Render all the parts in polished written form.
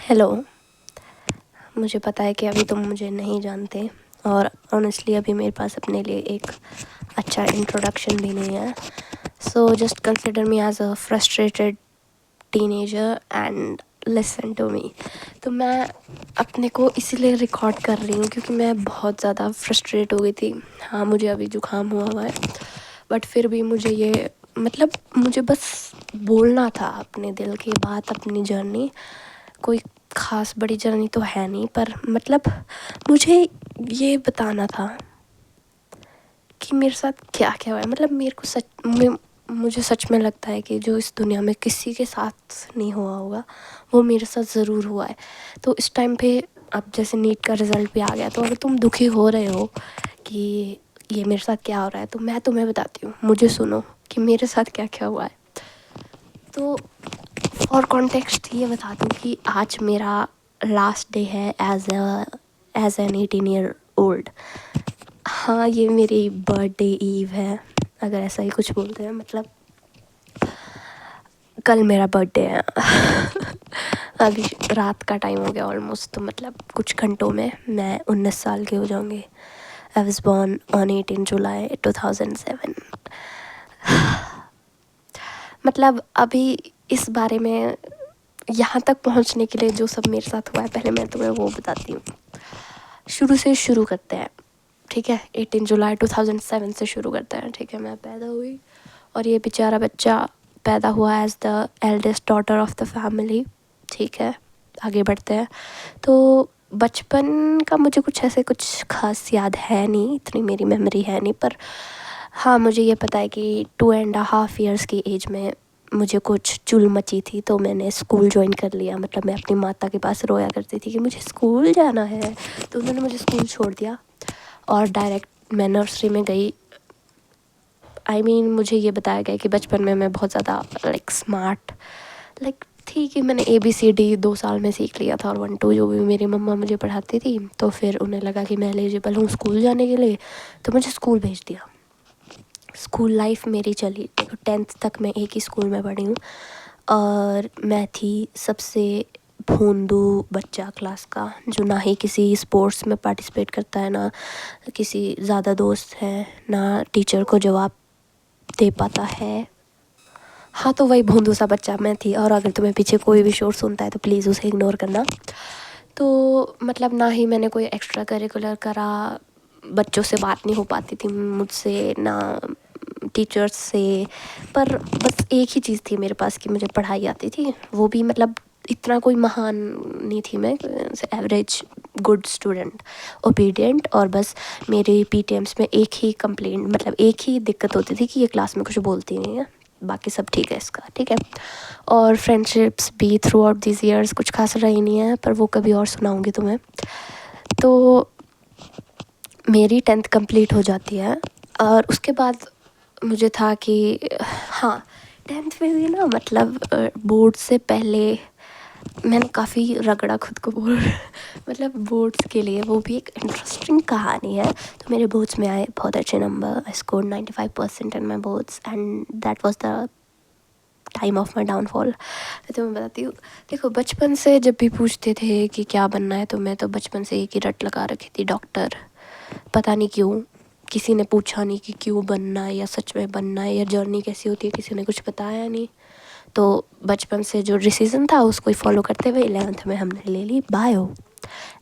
Hello. मुझे पता है कि अभी तुम मुझे नहीं जानते और ऑनेस्टली अभी मेरे पास अपने लिए एक अच्छा इंट्रोडक्शन भी नहीं है। So just consider me as a frustrated teenager and listen to me. तो मैं अपने को इसीलिए रिकॉर्ड कर रही हूँ क्योंकि मैं बहुत ज़्यादा फ्रस्ट्रेट हो गई थी। हाँ, मुझे अभी जुकाम हुआ है, बट फिर भी मुझे ये मुझे बस बोलना था अपने दिल की बात, अपनी जर्नी। कोई ख़ास बड़ी जर्नी तो है नहीं, पर मुझे ये बताना था कि मेरे साथ क्या क्या हुआ है। मेरे को मुझे सच में लगता है कि जो इस दुनिया में किसी के साथ नहीं हुआ होगा वो मेरे साथ ज़रूर हुआ है। तो इस टाइम पे अब जैसे नीट का रिज़ल्ट भी आ गया, तो अगर तुम दुखी हो रहे हो कि ये मेरे साथ क्या हो रहा है, तो मैं तुम्हें बताती हूँ, मुझे सुनो कि मेरे साथ क्या क्या हुआ है। तो फॉर कॉन्टेक्स्ट ये बता दूँ कि आज मेरा लास्ट डे है एज एन 18 ईयर ओल्ड। हाँ, ये मेरी बर्थडे ईव है, अगर ऐसा ही कुछ बोलते हैं। कल मेरा बर्थडे है। अभी रात का टाइम हो गया ऑलमोस्ट, तो कुछ घंटों में मैं 19 साल की हो जाऊँगी। आई वॉज बॉर्न ऑन 18 जुलाई 2007। अभी इस बारे में यहाँ तक पहुँचने के लिए जो सब मेरे साथ हुआ है, पहले मैं तुम्हें वो बताती हूँ। शुरू से शुरू करते हैं, ठीक है। 18 जुलाई 2007 से शुरू करते हैं, ठीक है। मैं पैदा हुई और ये बेचारा बच्चा पैदा हुआ as the eldest daughter of the family, ठीक है। आगे बढ़ते हैं। तो बचपन का मुझे कुछ खास याद है नहीं, इतनी मेरी मेमोरी है नहीं, पर हाँ, मुझे ये पता है कि 2.5 ईयर्स की एज में मुझे कुछ चुल मची थी, तो मैंने स्कूल ज्वाइन कर लिया। मैं अपनी माता के पास रोया करती थी कि मुझे स्कूल जाना है, तो उन्होंने मुझे स्कूल छोड़ दिया और डायरेक्ट मैं नर्सरी में गई। मुझे ये बताया गया कि बचपन में मैं बहुत ज़्यादा स्मार्ट थी कि मैंने ABCD 2 साल में सीख लिया था, और 1 2 जो भी मेरी मम्मा मुझे पढ़ाती थी। तो फिर उन्हें लगा कि मैं एलिजिबल हूँ स्कूल जाने के लिए, तो मुझे स्कूल भेज दिया। स्कूल लाइफ मेरी चली, 10th तक मैं एक ही स्कूल में पढ़ी हूँ, और मैं थी सबसे भोंदू बच्चा क्लास का, जो ना ही किसी स्पोर्ट्स में पार्टिसिपेट करता है, ना किसी ज़्यादा दोस्त है, ना टीचर को जवाब दे पाता है। हाँ, तो वही भोंदू सा बच्चा मैं थी। और अगर तुम्हें पीछे कोई भी शोर सुनता है तो प्लीज़ उसे इग्नोर करना। तो ना ही मैंने कोई एक्स्ट्रा करिकुलर करा, बच्चों से बात नहीं हो पाती थी मुझसे, ना टीचर्स से। पर बस एक ही चीज़ थी मेरे पास कि मुझे पढ़ाई आती थी, वो भी इतना कोई महान नहीं थी मैं, एवरेज गुड स्टूडेंट, ओबीडियंट। और बस मेरे PTMs में एक ही कंप्लेंट, एक ही दिक्कत होती थी कि ये क्लास में कुछ बोलती नहीं है, बाकी सब ठीक है इसका, ठीक है। और फ्रेंडशिप्स भी थ्रू आउट दिस ईयर्स कुछ खास रही नहीं है, पर वो कभी और सुनाऊंगी तुम्हें। तो मेरी 10th कंप्लीट हो जाती है, और उसके बाद मुझे था कि हाँ, 10th में भी ना बोर्ड से पहले मैंने काफ़ी रगड़ा खुद को बोर्ड्स के लिए। वो भी एक इंटरेस्टिंग कहानी है। तो मेरे बोर्ड्स में आए बहुत अच्छे number, I score 95% in my boards, and that was the time of my downfall. तो मैं बताती हूँ। देखो, बचपन से जब भी पूछते थे कि क्या बनना है, तो मैं तो बचपन से एक ही रट लगा रखी थी, डॉक्टर। पता नहीं क्यों, किसी ने पूछा नहीं कि क्यों बनना है या सच में बनना है या जर्नी कैसी होती है, किसी ने कुछ बताया नहीं। तो बचपन से जो डिसीज़न था उसको ही फॉलो करते हुए 11th में हमने ले ली बायो,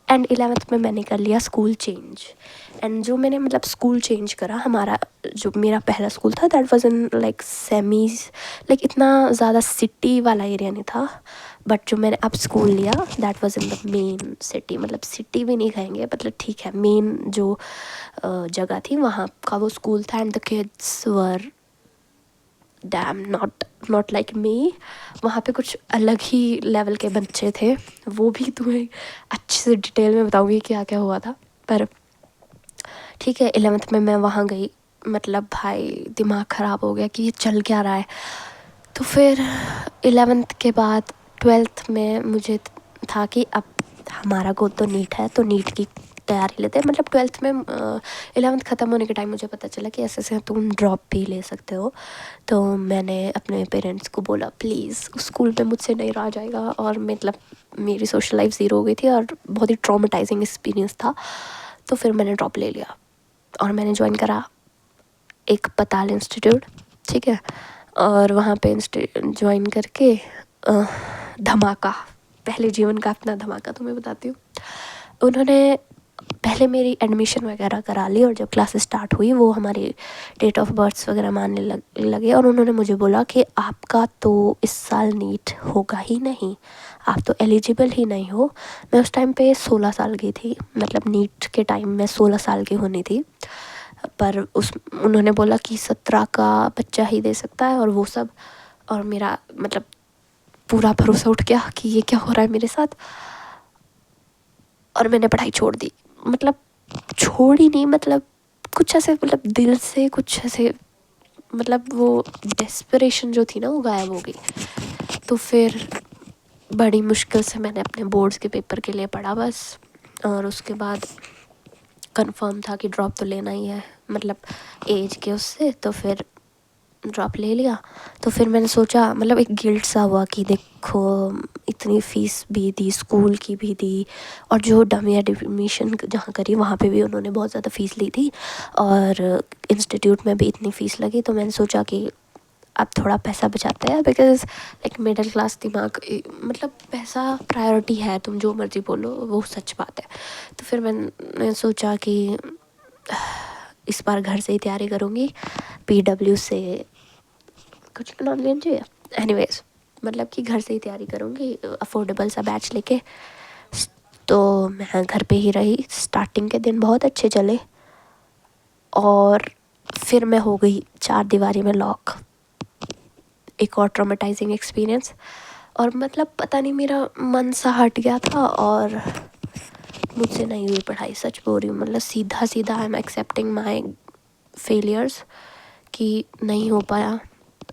एंड 11th में मैंने कर लिया स्कूल चेंज। एंड जो मैंने स्कूल चेंज करा, जो मेरा पहला स्कूल था, दैट वाज इन सेमीज, इतना ज़्यादा सिटी वाला एरिया नहीं था। बट जो मैंने अब स्कूल लिया, that was in the main city, city भी नहीं कहेंगे, ठीक है, मेन जो जगह थी वहाँ का वो स्कूल था। And the kids were dam not like me. वहाँ पे कुछ अलग ही लेवल के बच्चे थे। वो भी तुम्हें अच्छे से डिटेल में बताऊँगी क्या क्या हुआ था। पर ठीक है, 11th में मैं वहाँ गई, भाई दिमाग ख़राब हो गया कि ये चल क्या रहा है। तो फिर 11th के बाद 12th में मुझे था कि अब हमारा गोल तो नीट है, तो नीट की तैयारी लेते हैं। मतलब 12th में 11th ख़त्म होने के टाइम मुझे पता चला कि ऐसे ऐसे तुम ड्रॉप भी ले सकते हो। तो मैंने अपने पेरेंट्स को बोला प्लीज़ उस स्कूल में मुझसे नहीं रहा जाएगा, और मतलब मेरी सोशल लाइफ ज़ीरो हो गई थी और बहुत ही ट्रॉमेटाइजिंग एक्सपीरियंस था। तो फिर मैंने ड्रॉप ले लिया और मैंने ज्वाइन करा एक पताल इंस्टीट्यूट, ठीक है। और वहाँ पे ज्वाइन करके धमाका, पहले जीवन का अपना धमाका तुम्हें बताती हूँ। उन्होंने पहले मेरी एडमिशन वगैरह करा ली, और जब क्लासेस स्टार्ट हुई वो हमारी डेट ऑफ बर्थ वगैरह मानने लगे, और उन्होंने मुझे बोला कि आपका तो इस साल नीट होगा ही नहीं, आप तो एलिजिबल ही नहीं हो। मैं उस टाइम पे 16 साल की थी, मतलब नीट के टाइम में 16 साल की होनी थी, पर उन्होंने बोला कि 17 का बच्चा ही दे सकता है और वो सब। और मेरा मतलब पूरा भरोसा उठ गया कि ये क्या हो रहा है मेरे साथ, और मैंने पढ़ाई छोड़ दी। मतलब छोड़ी नहीं, मतलब कुछ ऐसे, मतलब दिल से कुछ ऐसे, मतलब वो डेस्परेशन जो थी ना वो गायब हो गई। तो फिर बड़ी मुश्किल से मैंने अपने बोर्ड्स के पेपर के लिए पढ़ा बस, और उसके बाद कंफर्म था कि ड्रॉप तो लेना ही है, मतलब एज के उससे, तो फिर ड्रॉप ले लिया। तो फिर मैंने सोचा, मतलब एक गिल्ट सा हुआ कि देखो इतनी फ़ीस भी दी, स्कूल की भी दी, और जो डमी एडमिशन जहाँ करी वहाँ पे भी उन्होंने बहुत ज़्यादा फ़ीस ली थी, और इंस्टीट्यूट में भी इतनी फ़ीस लगी। तो मैंने सोचा कि अब थोड़ा पैसा बचाते हैं, बिकॉज़ एक मिडिल क्लास दिमाग, मतलब पैसा प्रायोरिटी है, तुम जो मर्ज़ी बोलो वो सच बात है। तो फिर मैंने सोचा कि इस बार घर से ही तैयारी करूँगी, PW से कुछ नाम लीजिए, एनीवेज मतलब कि घर से ही तैयारी करूँगी अफोर्डेबल सा बैच लेके। तो मैं घर पे ही रही, स्टार्टिंग के दिन बहुत अच्छे चले, और फिर मैं हो गई 4 दीवारी में लॉक। एक और ट्रॉमेटाइजिंग एक्सपीरियंस, और मतलब पता नहीं मेरा मन सा हट गया था, और मुझसे नहीं हुई पढ़ाई, सच बोल रही हूँ। मतलब सीधा सीधा I am accepting my failures कि नहीं हो पाया,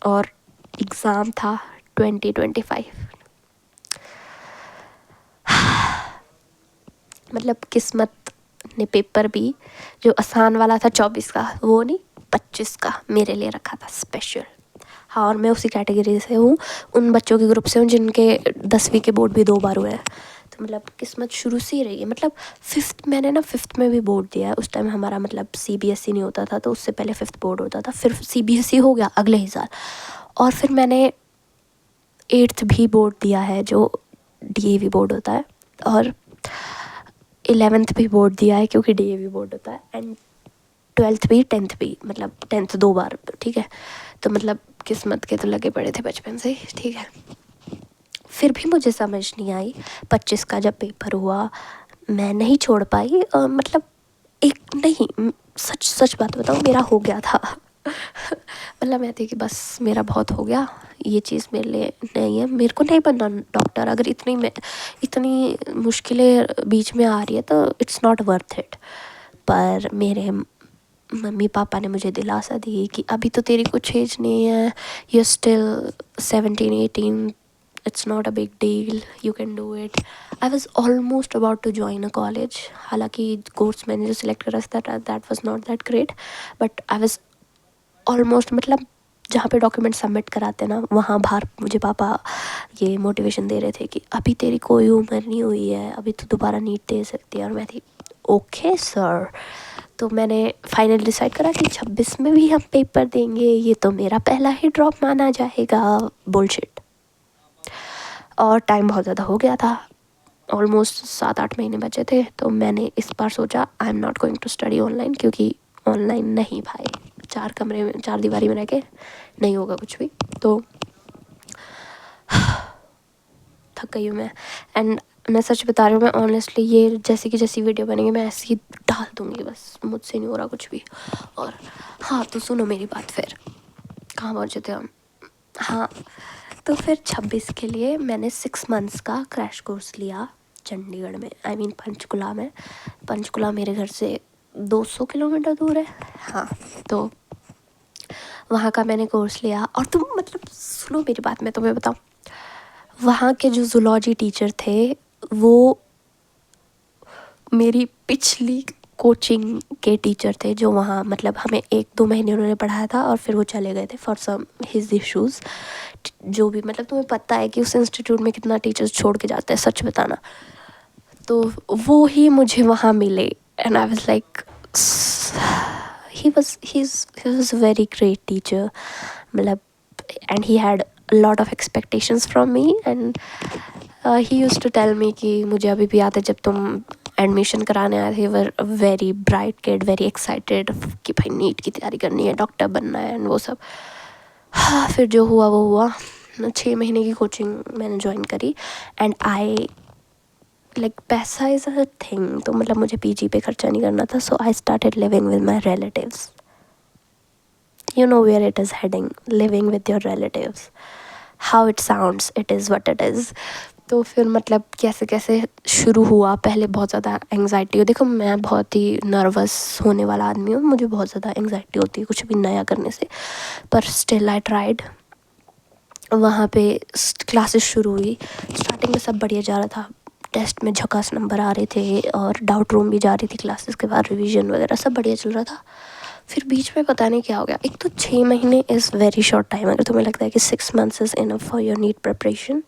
और एग्ज़ाम था 2025। मतलब किस्मत ने पेपर भी जो आसान वाला था 24 का, वो नहीं 25 का मेरे लिए रखा था स्पेशल। हाँ, और मैं उसी कैटेगरी से हूँ, उन बच्चों के ग्रुप से हूँ जिनके 10वीं के बोर्ड भी 2 बार हुए हैं। तो मतलब किस्मत शुरू से ही रही है। मतलब मैंने ना 5th में भी बोर्ड दिया है। उस टाइम हमारा मतलब CBSE नहीं होता था, तो उससे पहले 5th बोर्ड होता था, फिर CBSE हो गया अगले ही साल, और फिर मैंने 8th भी बोर्ड दिया है जो DAV बोर्ड होता है, और 11th भी बोर्ड दिया है क्योंकि DAV बोर्ड होता है, एंड 12th भी 10th भी, मतलब 10th 2 बार, ठीक है। तो मतलब किस्मत के तो लगे पड़े थे बचपन से ही, ठीक है। फिर भी मुझे समझ नहीं आई, 25 का जब पेपर हुआ मैं नहीं छोड़ पाई, मतलब एक नहीं, सच सच बात बताऊँ, मेरा हो गया था। मतलब मैं थी कि बस मेरा बहुत हो गया, ये चीज़ मेरे लिए नहीं है, मेरे को नहीं बनना डॉक्टर। अगर इतनी मुश्किलें बीच में आ रही है तो इट्स नॉट वर्थ इट। पर मेरे मम्मी पापा ने मुझे दिलासा दी कि अभी तो तेरी कुछ एज नहीं है, you still 17-18, it's not a big deal, you can do it. I was almost about to join a college, हालांकि कोर्स मैंने जो सिलेक्ट करा था that was not that great, but I was almost, मतलब जहाँ पे डॉक्यूमेंट सबमिट कराते ना वहाँ बाहर मुझे पापा ये मोटिवेशन दे रहे थे कि अभी तेरी कोई उम्र नहीं हुई है, अभी तो दोबारा नीट दे सकती है। और मैं थी ओके सर। तो मैंने फाइनल डिसाइड करा कि 26 में भी हम पेपर देंगे, ये तो मेरा पहला ही ड्रॉप माना जाएगा, बुलशिट। और टाइम बहुत ज़्यादा हो गया था, ऑलमोस्ट 7-8 महीने बचे थे। तो मैंने इस बार सोचा I am not going to study online, क्योंकि ऑनलाइन नहीं भाई, 4 दीवारी में रह के नहीं होगा कुछ भी। तो थक गई हूँ मैं, एंड मैं सच बता रही हूँ, मैं ऑनेस्टली ये जैसी वीडियो बनेगी मैं ऐसी डाल दूँगी, बस मुझसे नहीं हो रहा कुछ भी। और हाँ, तो सुनो मेरी बात, फिर कहाँ पहुँचे थे हम। हाँ, तो फिर 26 के लिए मैंने 6 मंथ्स का क्रैश कोर्स लिया चंडीगढ़ में, आई मीन पंचकुला में। पंचकुला मेरे घर से 200 किलोमीटर दूर है। हाँ, तो वहाँ का मैंने कोर्स लिया। और तुम मतलब सुनो मेरी बात, मैं तुम्हें बताऊँ, वहाँ के जो जूलॉजी टीचर थे वो मेरी पिछली कोचिंग के टीचर थे जो वहाँ मतलब हमें 1-2 महीने उन्होंने पढ़ाया था और फिर वो चले गए थे फॉर सम हिज इश्यूज़। जो भी मतलब तुम्हें पता है कि उस इंस्टीट्यूट में कितना टीचर्स छोड़ के जाते हैं, सच बताना। तो वो ही मुझे वहाँ मिले and I was like he was a very great teacher, मतलब and he had a lot of expectations from me and he used to tell me कि मुझे अभी भी याद है जब तुम एडमिशन कराने आए थे, were very bright kid, very excited कि भाई नीट की तैयारी करनी है, डॉक्टर बनना है एंड वो सब। हाँ, फिर जो हुआ वो हुआ। 6 महीने की कोचिंग मैंने ज्वाइन करी एंड आई लाइक पैसा इज़ अ थिंग, तो मतलब मुझे पीजी पे खर्चा नहीं करना था, so I started living with my relatives. You know where it is heading, living with your relatives. How it sounds, it is what it is. तो फिर मतलब कैसे कैसे शुरू हुआ। पहले बहुत ज़्यादा एंग्जाइटी हो, देखो मैं बहुत ही नर्वस होने वाला आदमी हूँ, मुझे बहुत ज़्यादा एंग्जाइटी होती है कुछ भी नया करने से, पर स्टिल आई ट्राइड। वहाँ पे क्लासेस शुरू हुई, स्टार्टिंग में सब बढ़िया जा रहा था, टेस्ट में झकास नंबर आ रहे थे और डाउट रूम भी जा रही थी, क्लासेस के बाद रिवीजन वगैरह सब बढ़िया चल रहा था। फिर बीच में पता नहीं क्या हो गया। एक तो 6 महीने इज़ वेरी शॉर्ट टाइम, अगर तुम्हें लगता है कि 6 months is enough for your NEET preparation,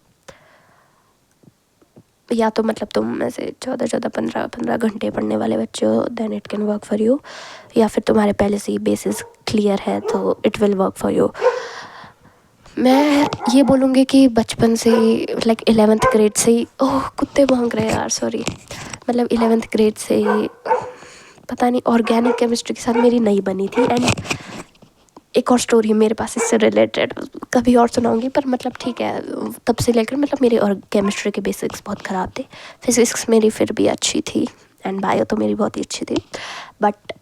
या तो मतलब तुम ऐसे 14-15 घंटे पढ़ने वाले बच्चे हो, then it can work for you, या फिर तुम्हारे पहले से ही बेसिस क्लियर है तो it will work for you. मैं ये बोलूँगी कि बचपन से ही लाइक 11th ग्रेड से ही, ओह कुत्ते भौंक रहे हैं यार, सॉरी, मतलब 11th ग्रेड से ही पता नहीं ऑर्गेनिक केमिस्ट्री के साथ मेरी नहीं बनी थी। एंड एक और स्टोरी मेरे पास इससे रिलेटेड, कभी और सुनाऊंगी, पर मतलब ठीक है, तब से लेकर मतलब मेरे और केमिस्ट्री के बेसिक्स बहुत ख़राब थे। फिज़िक्स मेरी फिर भी अच्छी थी एंड बायो तो मेरी बहुत ही अच्छी थी, but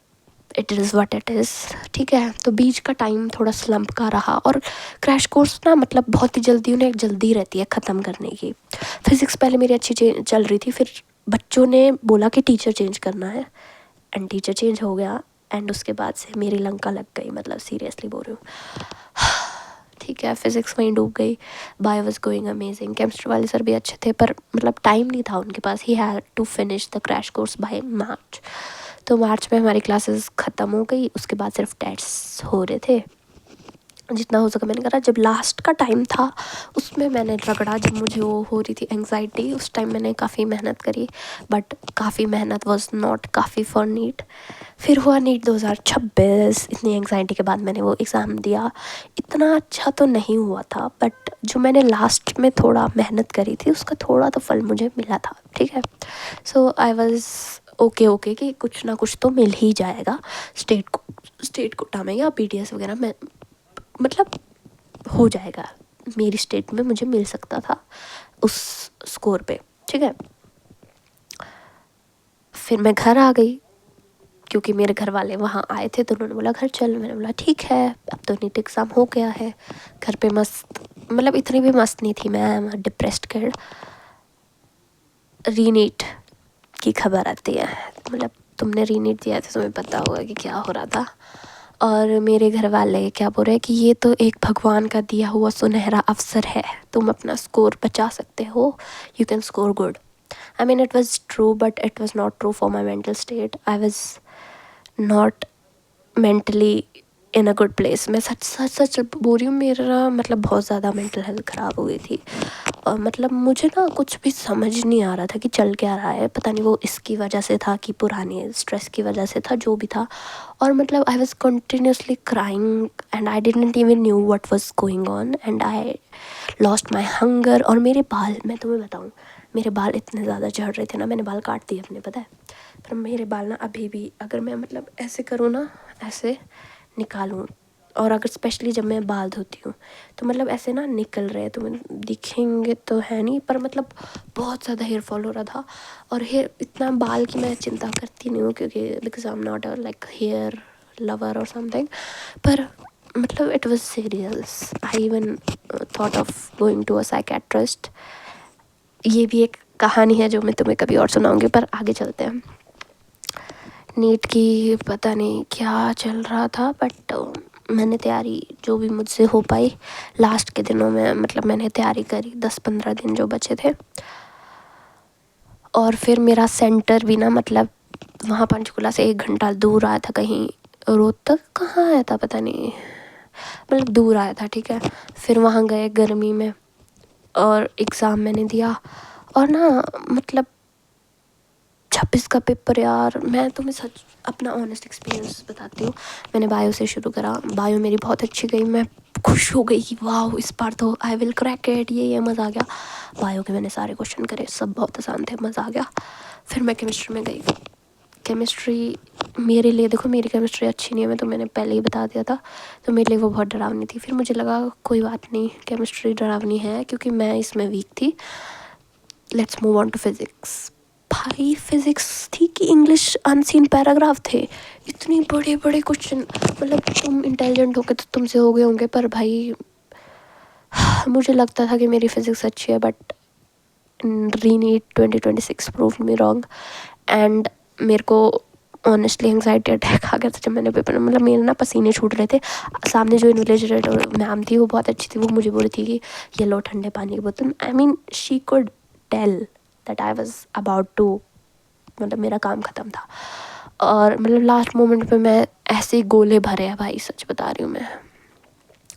it is what it is, ठीक है। तो बीच का टाइम थोड़ा स्लम्प का रहा और क्रैश कोर्स ना मतलब बहुत ही जल्दी, उन्हें जल्दी रहती है ख़त्म करने की। फिज़िक्स पहले मेरी अच्छी चल रही थी, फिर बच्चों ने बोला कि टीचर चेंज करना है एंड टीचर चेंज हो गया एंड उसके बाद से मेरी लंका लग गई, मतलब सीरियसली बोल रही हूँ। ठीक है, फिज़िक्स वहीं डूब गई। Bio was going amazing, chemistry वाले सर भी अच्छे थे, पर मतलब टाइम नहीं था उनके पास, he had to finish the crash course by March. तो मार्च में हमारी क्लासेस ख़त्म हो गई, उसके बाद सिर्फ टेस्ट हो रहे थे, जितना हो सका मैंने करा। जब लास्ट का टाइम था उसमें मैंने रगड़ा, जब मुझे वो हो रही थी एंग्जाइटी, उस टाइम मैंने काफ़ी मेहनत करी, बट काफ़ी मेहनत वॉज नॉट काफ़ी फॉर नीट। फिर हुआ नीट 2026, इतनी एंग्जाइटी के बाद मैंने वो एग्ज़ाम दिया। इतना अच्छा तो नहीं हुआ था, बट जो मैंने लास्ट में थोड़ा मेहनत करी थी उसका थोड़ा तो फल मुझे मिला था, ठीक है। सो आई वॉज ओके कि कुछ ना कुछ तो मिल ही जाएगा, स्टेट कोटा में या PTS वगैरह में, मतलब हो जाएगा, मेरी स्टेट में मुझे मिल सकता था उस स्कोर पे, ठीक है। फिर मैं घर आ गई क्योंकि मेरे घर वाले वहाँ आए थे, तो उन्होंने बोला घर चल, मैंने बोला ठीक है, अब तो नीट एग्ज़ाम हो गया है। घर पे मस्त, मतलब इतनी भी मस्त नहीं थी मैं, डिप्रेस्ड कर। रीनीट की खबर आती है, मतलब तुमने रीनीट दिया था तुम्हें पता होगा कि क्या हो रहा था। और मेरे घर वाले क्या बोल रहे हैं कि ये तो एक भगवान का दिया हुआ सुनहरा अवसर है, तुम अपना स्कोर बचा सकते हो, you can score good. I mean it was true, but it was not true for my mental state. I was not mentally in a good place. मैं सच बोल रही हूँ, मेरा मतलब बहुत ज़्यादा मेंटल हेल्थ ख़राब हो गई थी। और मतलब मुझे ना कुछ भी समझ नहीं आ रहा था कि चल क्या रहा है, पता नहीं वो इसकी वजह से था कि पुरानी स्ट्रेस की वजह से था, जो भी था। और मतलब I was continuously crying and I didn't even knew what was going on and I lost my hunger. और मेरे बाल, मैं तुम्हें बताऊँ, मेरे बाल इतने ज़्यादा झड़ रहे थे ना, मैंने बाल काट दिए अपने, पता है। पर मेरे बाल ना अभी भी, अगर मैं मतलब ऐसे करूँ ना, ऐसे निकालूँ, और अगर स्पेशली जब मैं बाल धोती हूँ तो मतलब ऐसे ना निकल रहे हैं, तो दिखेंगे तो है नहीं, पर मतलब बहुत ज़्यादा हेयर फॉल हो रहा था। और हेयर इतना बाल की मैं चिंता करती नहीं हूँ, क्योंकि because I am not a like hair lover और समथिंग, पर मतलब it was serious. I even thought of going to a psychiatrist. ये भी एक कहानी है जो मैं तुम्हें कभी और सुनाऊंगी, पर आगे चलते हैं। नीट की पता नहीं क्या चल रहा था, बट मैंने तैयारी जो भी मुझसे हो पाई लास्ट के दिनों में, मतलब मैंने तैयारी करी 10-15 दिन जो बचे थे। और फिर मेरा सेंटर भी ना मतलब वहाँ पंचकुला से 1 घंटा दूर आया था, कहीं रोहतक कहाँ आया था पता नहीं, मतलब दूर आया था, ठीक है। फिर वहाँ गए गर्मी में और एग्ज़ाम मैंने दिया, और ना मतलब 26 का पेपर यार। मैं तुम्हें सच अपना ऑनेस्ट एक्सपीरियंस बताती हूँ। मैंने बायो से शुरू करा, बायो मेरी बहुत अच्छी गई, मैं खुश हो गई कि वाह इस बार तो आई विल क्रैक इट, ये मज़ा आ गया। बायो के मैंने सारे क्वेश्चन करे, सब बहुत आसान थे, मज़ा आ गया। फिर मैं केमिस्ट्री में गई। केमिस्ट्री मेरे लिए, देखो मेरी केमिस्ट्री अच्छी नहीं है, मैं तो मैंने पहले ही बता दिया था, तो मेरे लिए वो बहुत डरावनी थी। फिर मुझे लगा कोई बात नहीं, केमिस्ट्री डरावनी है क्योंकि मैं इसमें वीक थी, let's move on to physics. भाई फिज़िक्स थी कि इंग्लिश अनसीन पैराग्राफ थे, इतने बड़े बड़े क्वेश्चन, मतलब तुम इंटेलिजेंट हो के तो तुमसे हो गए होंगे, पर भाई मुझे लगता था कि मेरी फ़िज़िक्स अच्छी है, but रीनीट 2026 prove me wrong. And मेरे को ऑनेस्टली एंग्जाइटी अटैक आ गया था जब मैंने पेपर, मतलब मेरे ना पसीने छूट रहे थे। सामने जो इन्विजिलेटर मैम थी वो बहुत अच्छी थी, वो मुझे बोल रही थी कि ये लो ठंडे पानी की बोतल। I mean she could tell that I was about to, मतलब मेरा काम ख़त्म था। और मतलब लास्ट मोमेंट पे मैं ऐसे ही गोले भरे हैं भाई, सच बता रही हूँ मैं,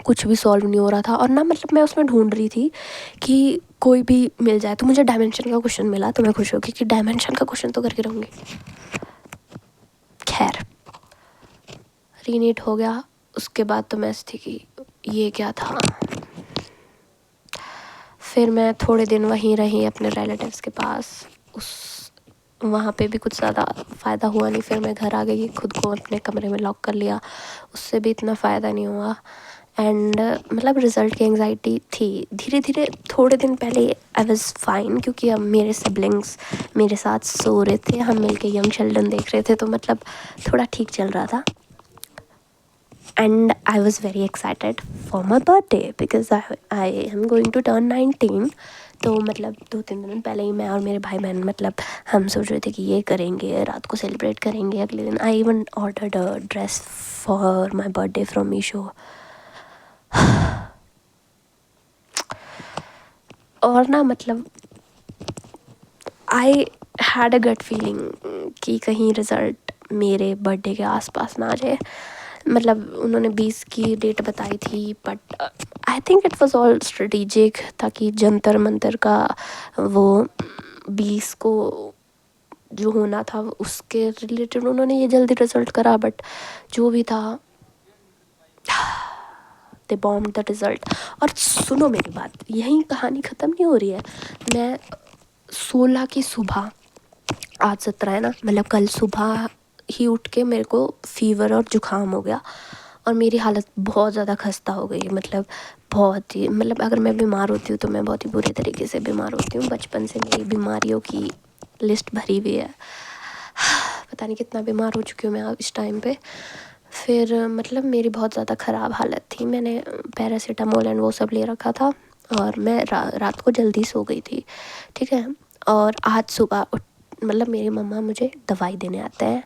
कुछ भी सॉल्व नहीं हो रहा था। और ना मतलब मैं उसमें ढूंढ रही थी कि कोई भी मिल जाए, तो मुझे डायमेंशन का क्वेश्चन मिला, तो मैं खुश होगी कि डायमेंशन का क्वेश्चन तो करके रहूँगी। खैर रीनीट हो गया, उसके बाद तो मैं थी कि ये क्या था। फिर मैं थोड़े दिन वहीं रही अपने रिलेटिव्स के पास, उस वहाँ पे भी कुछ ज़्यादा फ़ायदा हुआ नहीं। फिर मैं घर आ गई, खुद को अपने कमरे में लॉक कर लिया, उससे भी इतना फ़ायदा नहीं हुआ। एंड मतलब रिज़ल्ट की एंग्जाइटी थी। धीरे धीरे थोड़े दिन पहले आई वाज फाइन, क्योंकि अब मेरे सिबलिंग्स मेरे साथ सो रहे थे, हम मिलके यंग चिल्ड्रन देख रहे थे, तो मतलब थोड़ा ठीक चल रहा था। And I was very excited for my birthday because I am going to turn 19। तो मतलब 2-3 दिन पहले ही मैं और मेरे भाई बहन मतलब हम सोच रहे थे कि ये करेंगे, रात को सेलिब्रेट करेंगे अगले दिन। I even ordered a dress for my birthday from Meesho. और ना मतलब I had a gut feeling कि कहीं रिज़ल्ट मेरे बर्थडे के आसपास ना आ जाए। मतलब उन्होंने 20 की डेट बताई थी, but I think it was all strategic, ताकि जंतर मंतर का वो 20 को जो होना था उसके रिलेटेड उन्होंने ये जल्दी रिज़ल्ट करा। बट जो भी था, दे बॉम्ब द रिज़ल्ट। और सुनो मेरी बात, यहीं कहानी ख़त्म नहीं हो रही है। मैं 16 की सुबह, आज 17 है ना, मतलब कल सुबह ही उठ के मेरे को फ़ीवर और ज़ुकाम हो गया, और मेरी हालत बहुत ज़्यादा खस्ता हो गई। मतलब बहुत ही, मतलब अगर मैं बीमार होती हूँ तो मैं बहुत ही बुरे तरीके से बीमार होती हूँ। बचपन से मेरी बीमारियों की लिस्ट भरी हुई है, पता नहीं कितना बीमार हो चुकी हूँ मैं अब इस टाइम पे। फिर मतलब मेरी बहुत ज़्यादा ख़राब हालत थी, मैंने पैरासीटामोल एंड वो सब ले रखा था, और मैं रात को जल्दी सो गई थी, ठीक है। और आज सुबह मतलब मेरी मम्मा मुझे दवाई देने आते हैं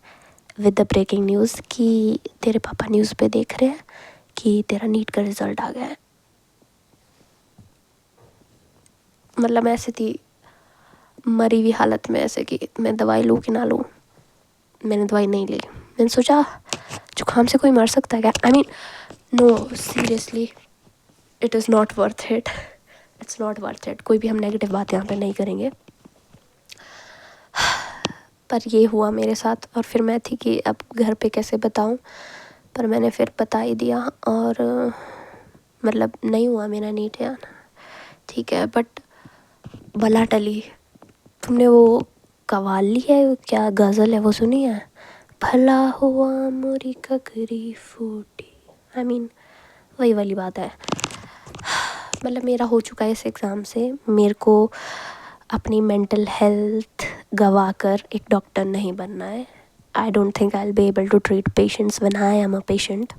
विद द ब्रेकिंग न्यूज़ कि तेरे पापा न्यूज़ पे देख रहे हैं कि तेरा नीट का रिज़ल्ट आ गया है। मतलब ऐसे थी मरी हुई हालत में, ऐसे कि मैं दवाई लूँ कि ना लूँ। मैंने दवाई नहीं ली, मैंने सोचा जुकाम से कोई मर सकता है क्या। I mean no seriously, it is not worth it, it's not worth it. कोई भी हम नेगेटिव बात यहाँ पे नहीं करेंगे, पर ये हुआ मेरे साथ। और फिर मैं थी कि अब घर पे कैसे बताऊँ, पर मैंने फिर बता ही दिया, और मतलब नहीं हुआ मेरा नीट यार, ठीक है। बट बला टली, तुमने वो कव्वाली है क्या, गज़ल है, वो सुनी है, भला हुआ मोरी ककरी फूटी। आई मीन वही वाली बात है। मतलब मेरा हो चुका है इस एग्ज़ाम से, मेरे को अपनी मेंटल हेल्थ गवा कर एक डॉक्टर नहीं बनना है। I don't think I will be able to treat patients when I am a patient.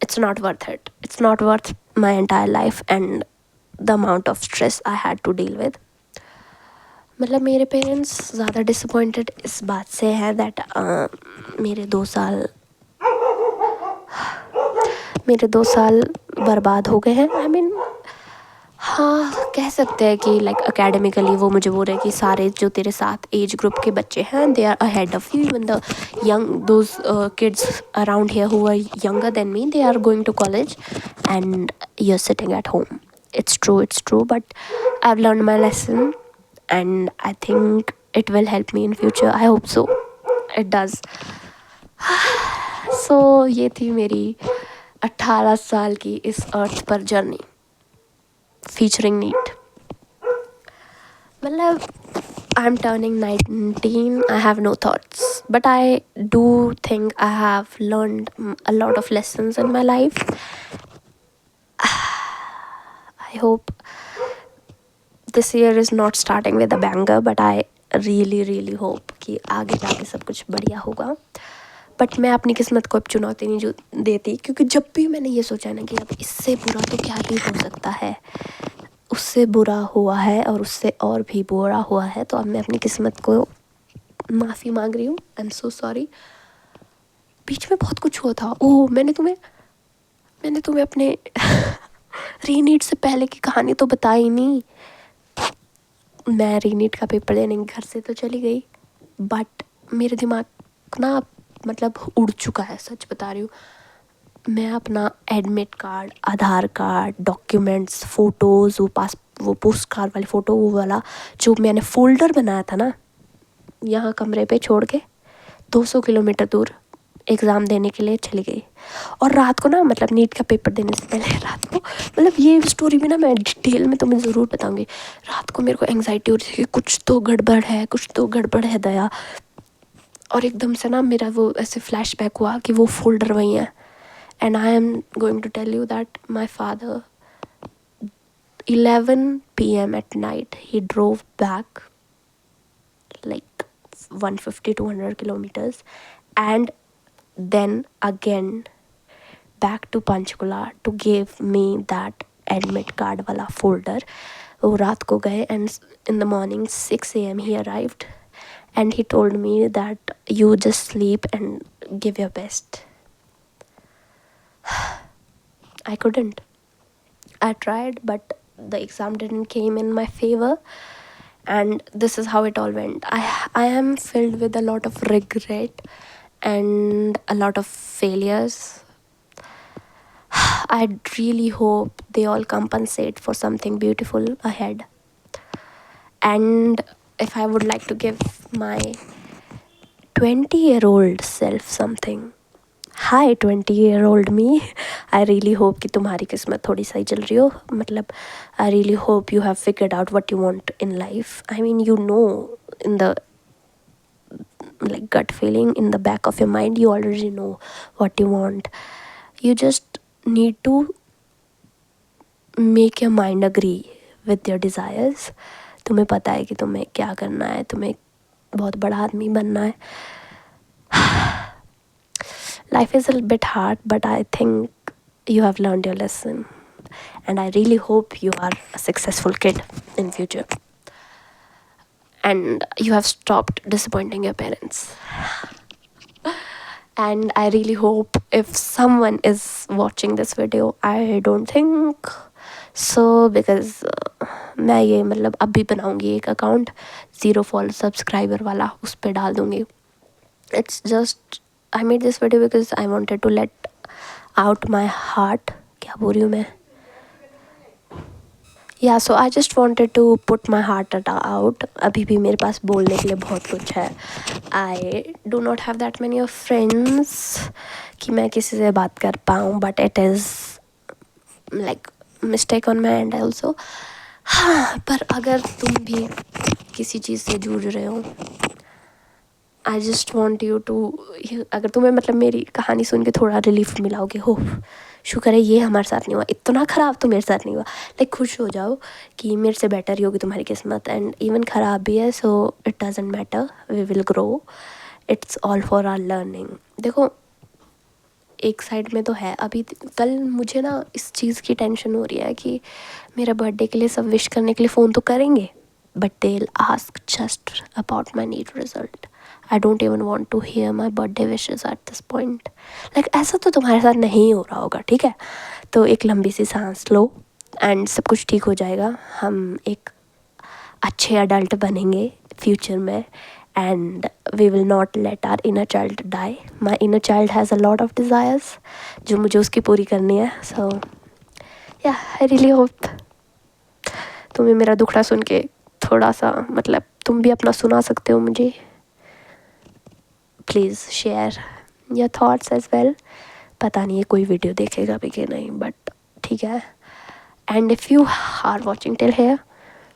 It's not worth it. It's not worth my entire life and the amount of stress I had to deal with. मतलब मेरे parents ज़्यादा disappointed इस बात से है that मेरे 2 साल बर्बाद हो गए हैं। आई मीन हाँ, कह सकते हैं कि लाइक एकेडमिकली वो मुझे बोल रहे हैं कि सारे जो तेरे साथ एज ग्रुप के बच्चे हैं they are ahead of you, even the young those kids around here who are younger than me, they are going to college and you're sitting at home. It's true, but I've learned my lesson and I think it will help me in future. I hope so. It does. So ये थी मेरी 18 साल की इस अर्थ पर journey featuring NEET. मतलब I'm turning 19, I have no thoughts, but I do think I have learned a lot of lessons in my life. I hope this year is not starting with a banger, but I really hope कि आगे जाके सब कुछ बढ़िया होगा. But मैं अपनी किस्मत को अब चुनौती नहीं देती, क्योंकि जब भी मैंने ये सोचा ना कि अब इससे बुरा तो क्या ही हो सकता है, उससे बुरा हुआ है और उससे और भी बुरा हुआ है, तो अब मैं अपनी किस्मत को माफ़ी मांग रही हूँ. I am so sorry. बीच में बहुत कुछ हुआ था. ओह, मैंने तुम्हें अपने रीनीट से पहले की कहानी तो बताई नहीं. मैं रीनीट का पेपर देने घर से तो चली गई, बट मेरे दिमाग ना मतलब उड़ चुका है, सच बता रही हूँ. मैं अपना एडमिट कार्ड, आधार कार्ड, डॉक्यूमेंट्स, फ़ोटोज़, वो पोस्ट कार्ड वाली फ़ोटो, वो वाला जो मैंने फ़ोल्डर बनाया था ना, यहाँ कमरे पे छोड़ के 200 किलोमीटर दूर एग्ज़ाम देने के लिए चली गई. और रात को ना, मतलब नीट का पेपर देने से पहले रात को, मतलब ये स्टोरी भी ना मैं डिटेल में तुम्हें ज़रूर बताऊँगी. रात को मेरे को एंग्जाइटी हो रही थी कि कुछ तो गड़बड़ है दया. और एकदम से ना मेरा वो ऐसे फ्लैशबैक हुआ कि वो फ़ोल्डर वही है. And I am going to tell you that my father, 11 p.m. at night, he drove back like 150-200 kilometers and then again back to Panchkula to give me that admit card wala folder. वो रात को गए and in the morning 6 a.m. he arrived and he told me that you just sleep and give your best. I couldn't. I tried, but the exam didn't came in my favor, and this is how it all went. I am filled with a lot of regret and a lot of failures. I really hope they all compensate for something beautiful ahead. And if I would like to give my 20-year-old self something, hi 20-year-old me, I really hope कि तुम्हारी किस्मत थोड़ी सही चल रही हो. मतलब I really hope you have figured out what you want in life. I mean you know in the like gut feeling, in the back of your mind you already know what you want. You just need to make your mind agree with your desires. तुम्हें पता है कि तुम्हें क्या करना है, तुम्हें बहुत बड़ा आदमी बनना है. Life is a bit hard, but I think you have learned your lesson, and I really hope you are a successful kid in future, and you have stopped disappointing your parents. And I really hope if someone is watching this video, I don't think so, because मैं ये मतलब अभी बनाऊँगी एक account 0 follow subscriber वाला, उस पर डाल दूँगी. It's just I made this video because I wanted to let out my heart. क्या बोल रही हूँ मैं? Yeah, so I just wanted to put my heart out. अभी भी मेरे पास बोलने के लिए बहुत कुछ है. I do not have that many of friends कि मैं किसी से बात कर पाऊँ, but it is like mistake on my end also. हाँ, पर अगर तुम भी किसी चीज़ से जूझ रहे हो, I just want you to, अगर तुम्हें मतलब मेरी कहानी सुन के थोड़ा रिलीफ मिलाओगे, हो शुक्र है ये हमारे साथ नहीं हुआ, इतना ख़राब तो मेरे साथ नहीं हुआ, लाइक खुश हो जाओ कि मेरे से बेटर ही होगी तुम्हारी किस्मत. एंड इवन ख़राब भी है, so it doesn't matter, we will grow, it's all for our learning. देखो एक साइड में तो है, अभी कल मुझे ना इस चीज़ की टेंशन हो रही है कि मेरा बर्थडे के लिए सब विश करने के लिए फ़ोन तो करेंगे, but they will ask just about my NEET result. I don't even want to hear my birthday wishes at this point. Like ऐसा तो तुम्हारे साथ नहीं हो रहा होगा, ठीक है? तो एक लंबी सी सांस लो, एंड सब कुछ ठीक हो जाएगा, हम एक अच्छे अडल्ट बनेंगे फ्यूचर में, and we will not let our inner child die. My inner child has a lot of desires जो मुझे उसकी पूरी करनी है. सो या आई रियली होप तुम्हें मेरा दुखड़ा सुन के थोड़ा सा मतलब तुम भी अपना सुना सकते हो मुझे. Please share your thoughts as well. पता नहीं है कोई वीडियो देखेगा भी कि नहीं, बट ठीक है. And if you are watching till here,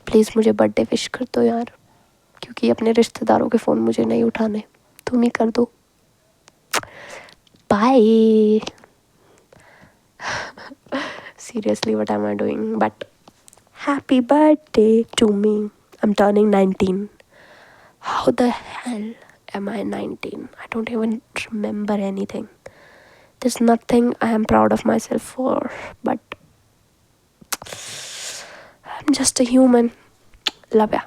please मुझे बर्थडे विश कर दो यार, क्योंकि अपने रिश्तेदारों के फ़ोन मुझे नहीं उठाने, तुम ही कर दो. Bye. Seriously, what am I doing? But happy birthday to me. I'm turning 19. How the hell am I 19? I don't even remember anything. There's nothing I am proud of myself for, but I'm just a human. Love ya.